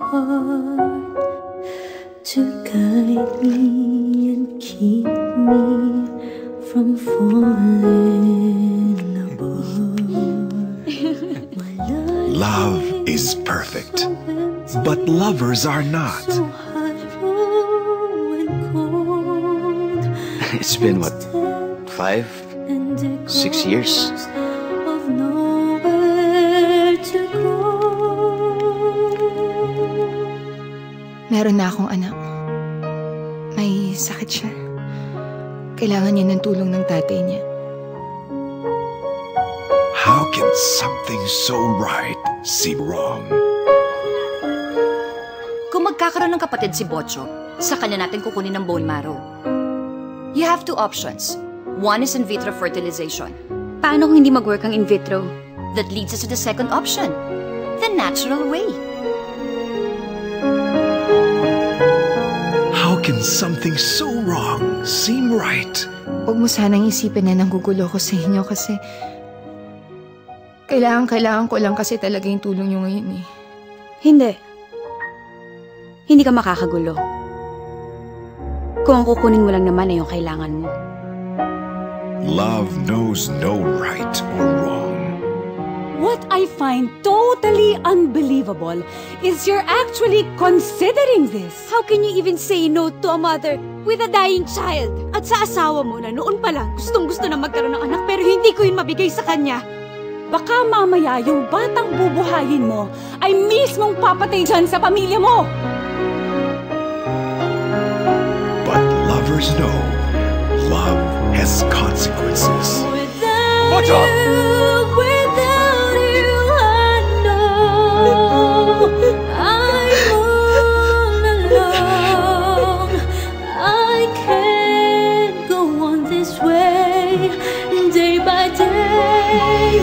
heart to guide me and keep me from falling apart. Love is perfect, but lovers are not. It's been, what, 5, 6 years? Meron na akong anak. May sakit siya. Kailangan niya ng tulong ng tatay niya. How can something so right seem wrong? Kung magkakaroon ng kapatid si Bocho, sa kanya natin kukunin ng bone marrow. You have 2 options. One is in vitro fertilization. Paano kung hindi mag-work ang in vitro? That leads us to the second option, the natural way. How can something so wrong seem right? Huwag mo sanang isipin na nanggugulo ko sa inyo kasi kailangan ko lang kasi talaga yung tulong nyo ngayon eh. Hindi. Hindi ka makakagulo. Kung ang kukunin mo lang naman ay yung kailangan mo. Love knows no right or wrong. What I find totally unbelievable is you're actually considering this. How can you even say no to a mother with a dying child? At sa asawa mo na noon pa lang gustong-gusto na magkaroon ng anak pero hindi ko yun mabigay sa kanya. Baka mamaya yung batang bubuhayin mo ay mismong papatay dyan sa pamilya mo. But lovers know love has consequences. Bocho! Without you, I know I'm all alone. I can't go on this way, day by day.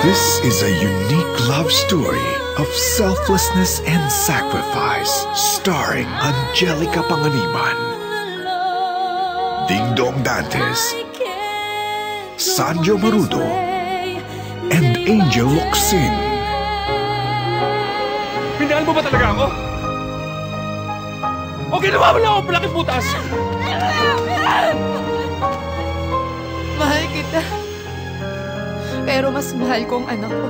This is a unique love story of selflessness and sacrifice, starring Angelica Panganiban, Ding Dong Dantes, Sanjo Marudo, and Angel Locsin. Pinahal mo ba talaga ako? O ginawa mo lang ako palaki putas? Mahal kita. Pero mas mahal ko ang anak ko.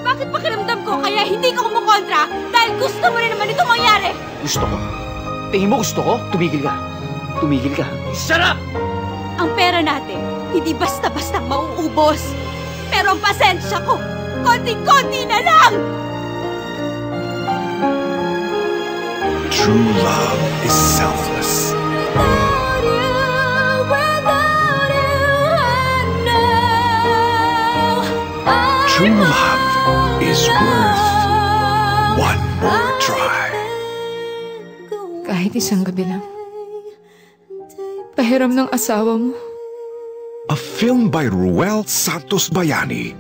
Bakit pakiramdam ko kaya hindi ka kumukontra? Dahil gusto mo rin naman ito mangyari. Gusto ko. Tingin mo gusto ko? Tumigil ka. Tumigil ka. Shut up! Ang pera natin, hindi basta-basta mauubos. Pero ang pasensya ko, konting-konti na lang! True love is selfless. True love is worth one more try. Kahit isang gabi lang. Pahiram ng asawa mo. A film by Ruel Santos Bayani.